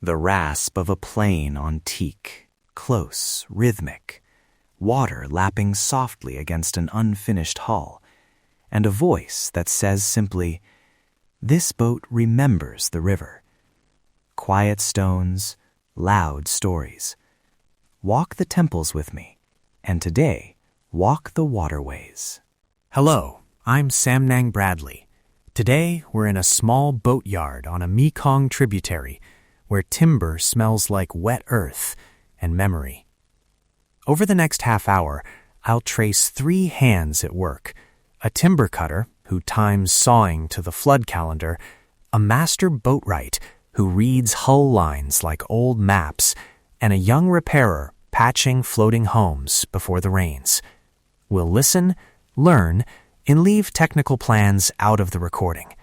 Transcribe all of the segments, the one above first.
The rasp of a plane on teak, close, rhythmic, water lapping softly against an unfinished hull, and a voice that says simply, "This boat remembers the river." Quiet stones, loud stories. Walk the temples with me, and today, walk the waterways. Hello, I'm Samnang Bradley. Today, we're in a small boatyard on a Mekong tributary where timber smells like wet earth and memory. Over the next half hour, I'll trace 3 hands at work: a timber cutter who times sawing to the flood calendar, a master boatwright who reads hull lines like old maps, and a young repairer patching floating homes before the rains. We'll listen, learn, and leave technical plans out of the recording.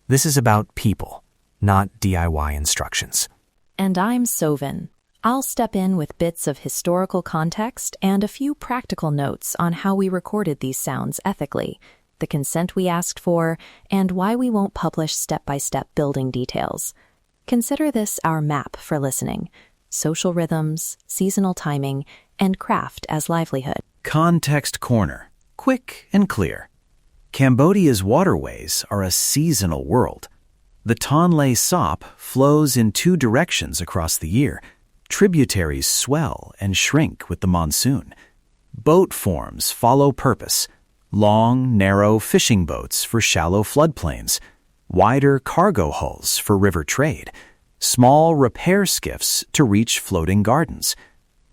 This is about people, not DIY instructions. And I'm Sovin. I'll step in with bits of historical context and a few practical notes on how we recorded these sounds ethically, the consent we asked for, and why we won't publish step-by-step building details. Consider this our map for listening: social rhythms, seasonal timing, and craft as livelihood. Context Corner. Quick and clear. Cambodia's waterways are a seasonal world. The Tonle Sop flows in 2 directions across the year. Tributaries swell and shrink with the monsoon. Boat forms follow purpose: long, narrow fishing boats for shallow floodplains, wider cargo hulls for river trade, small repair skiffs to reach floating gardens.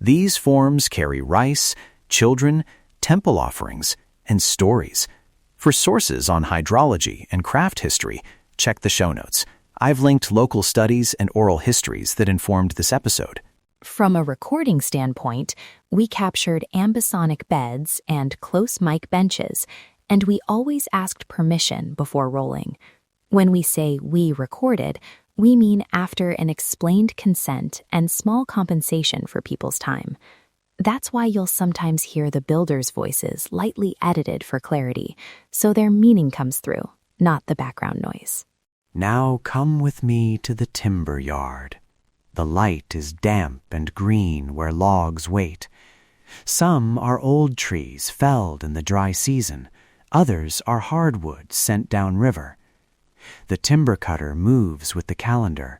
These forms carry rice, children, temple offerings, and stories. For sources on hydrology and craft history, check the show notes. I've linked local studies and oral histories that informed this episode. From a recording standpoint, we captured ambisonic beds and close mic benches, and we always asked permission before rolling. When we say we recorded, we mean after an explained consent and small compensation for people's time. That's why you'll sometimes hear the builders' voices lightly edited for clarity, so their meaning comes through, not the background noise. Now come with me to the timber yard. The light is damp and green where logs wait. Some are old trees felled in the dry season. Others are hardwood sent downriver. The timber cutter moves with the calendar.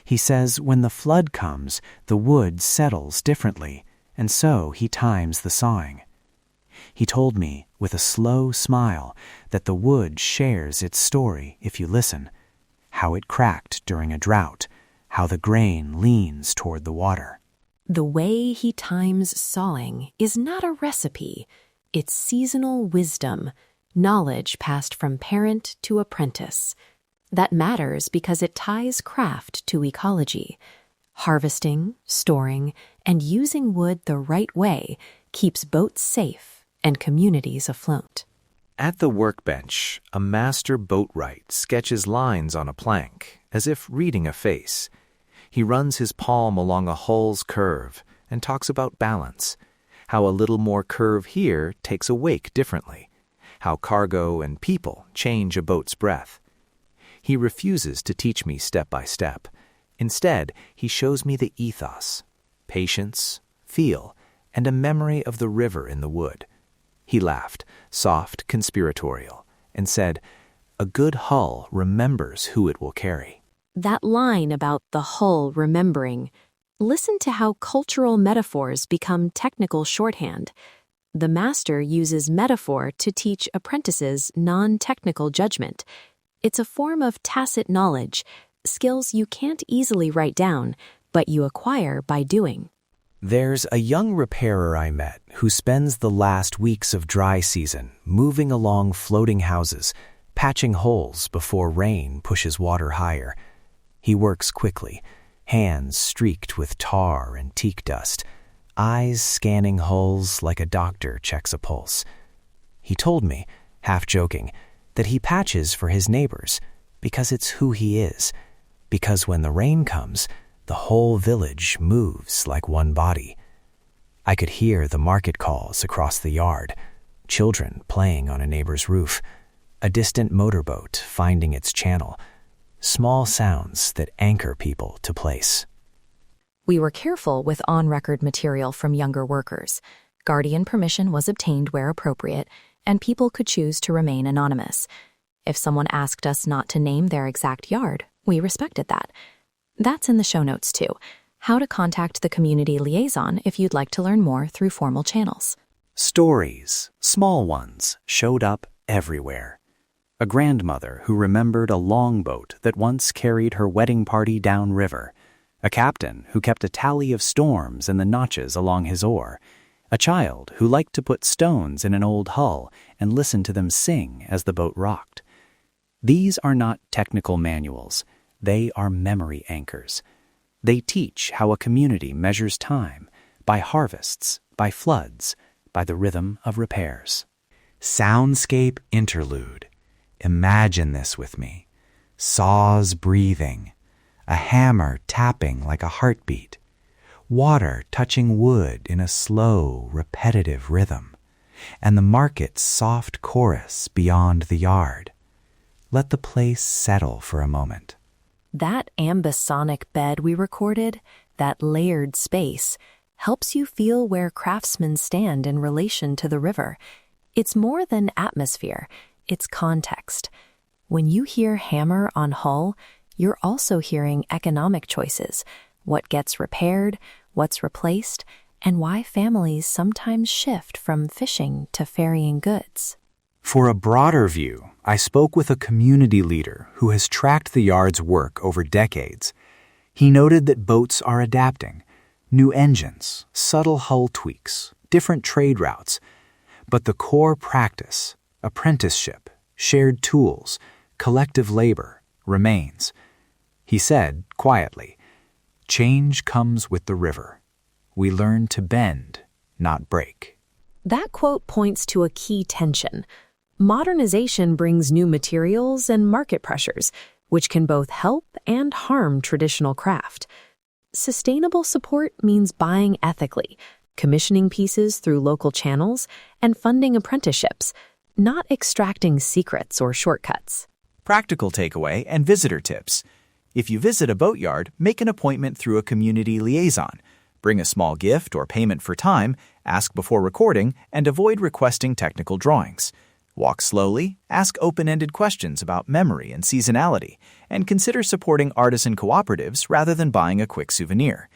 He says when the flood comes, the wood settles differently, and so he times the sawing. He told me, with a slow smile, that the wood shares its story if you listen. How it cracked during a drought, how the grain leans toward the water. The way he times sawing is not a recipe. It's seasonal wisdom, knowledge passed from parent to apprentice. That matters because it ties craft to ecology. Harvesting, storing, and using wood the right way keeps boats safe and communities afloat. At the workbench, a master boatwright sketches lines on a plank, as if reading a face. He runs his palm along a hull's curve and talks about balance, how a little more curve here takes a wake differently, how cargo and people change a boat's breath. He refuses to teach me step by step. Instead, he shows me the ethos: patience, feel, and a memory of the river in the wood. He laughed, soft, conspiratorial, and said, "A good hull remembers who it will carry." That line about the hull remembering, listen to how cultural metaphors become technical shorthand. The master uses metaphor to teach apprentices non-technical judgment. It's a form of tacit knowledge, skills you can't easily write down, but you acquire by doing. There's a young repairer I met who spends the last weeks of dry season moving along floating houses, patching holes before rain pushes water higher. He works quickly, hands streaked with tar and teak dust, eyes scanning hulls like a doctor checks a pulse. He told me, half joking, that he patches for his neighbors because it's who he is, because when the rain comes, the whole village moves like one body. I could hear the market calls across the yard, children playing on a neighbor's roof, a distant motorboat finding its channel, small sounds that anchor people to place. We were careful with on-record material from younger workers. Guardian permission was obtained where appropriate, and people could choose to remain anonymous. If someone asked us not to name their exact yard, we respected that. That's in the show notes too. How to contact the community liaison if you'd like to learn more through formal channels. Stories, small ones, showed up everywhere. A grandmother who remembered a longboat that once carried her wedding party downriver. A captain who kept a tally of storms and the notches along his oar. A child who liked to put stones in an old hull and listen to them sing as the boat rocked. These are not technical manuals. They are memory anchors. They teach how a community measures time, by harvests, by floods, by the rhythm of repairs. Soundscape interlude. Imagine this with me. Saws breathing. A hammer tapping like a heartbeat. Water touching wood in a slow, repetitive rhythm. And the market's soft chorus beyond the yard. Let the place settle for a moment. That ambisonic bed we recorded, that layered space, helps you feel where craftsmen stand in relation to the river. It's more than atmosphere, it's context. When you hear hammer on hull, you're also hearing economic choices, what gets repaired, what's replaced, and why families sometimes shift from fishing to ferrying goods. For a broader view, I spoke with a community leader who has tracked the yard's work over decades. He noted that boats are adapting. New engines, subtle hull tweaks, different trade routes. But the core practice, apprenticeship, shared tools, collective labor, remains. He said, quietly, "Change comes with the river. We learn to bend, not break." That quote points to a key tension. Modernization brings new materials and market pressures, which can both help and harm traditional craft. Sustainable support means buying ethically, commissioning pieces through local channels, and funding apprenticeships, not extracting secrets or shortcuts. Practical takeaway and visitor tips. If you visit a boatyard, make an appointment through a community liaison. Bring a small gift or payment for time, ask before recording, and avoid requesting technical drawings. Walk slowly, ask open-ended questions about memory and seasonality, and consider supporting artisan cooperatives rather than buying a quick souvenir.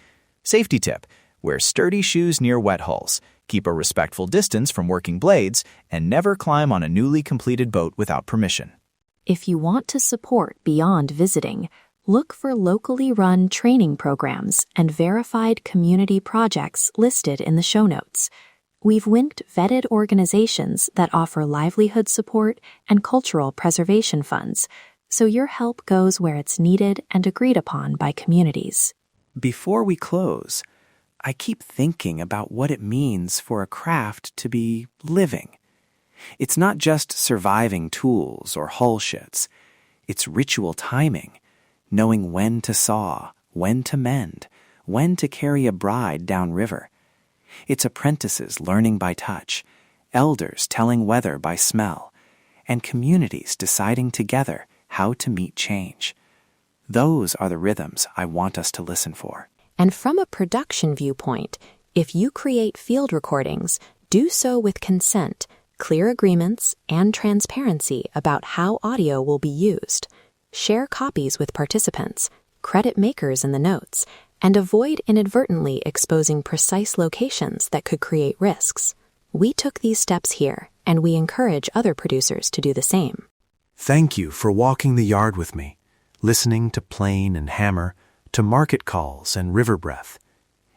Safety tip: wear sturdy shoes near wet hulls, keep a respectful distance from working blades, and never climb on a newly completed boat without permission. If you want to support beyond visiting, look for locally run training programs and verified community projects listed in the show notes. We've linked vetted organizations that offer livelihood support and cultural preservation funds, so your help goes where it's needed and agreed upon by communities. Before we close, I keep thinking about what it means for a craft to be living. It's not just surviving tools or hull shits. It's ritual timing, knowing when to saw, when to mend, when to carry a bride downriver. It's apprentices learning by touch, elders telling weather by smell, and communities deciding together how to meet change. Those are the rhythms I want us to listen for. And from a production viewpoint, if you create field recordings, do so with consent, clear agreements, and transparency about how audio will be used. Share copies with participants, credit makers in the notes, and avoid inadvertently exposing precise locations that could create risks. We took these steps here, and we encourage other producers to do the same. Thank you for walking the yard with me, listening to plane and hammer, to market calls and river breath.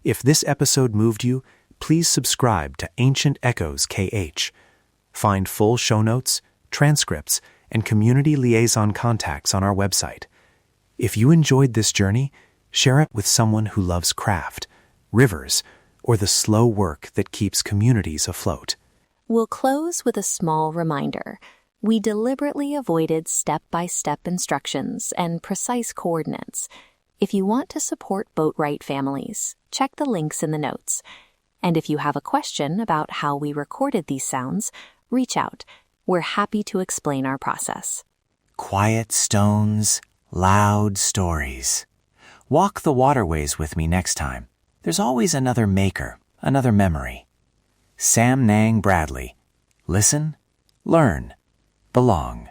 If this episode moved you, please subscribe to Ancient Echoes KH. Find full show notes, transcripts, and community liaison contacts on our website. If you enjoyed this journey, share it with someone who loves craft, rivers, or the slow work that keeps communities afloat. We'll close with a small reminder. We deliberately avoided step-by-step instructions and precise coordinates. If you want to support Boatwright families, check the links in the notes. And if you have a question about how we recorded these sounds, reach out. We're happy to explain our process. Quiet stones, loud stories. Walk the waterways with me next time. There's always another maker, another memory. Sam Nang Bradley. Listen, learn, belong.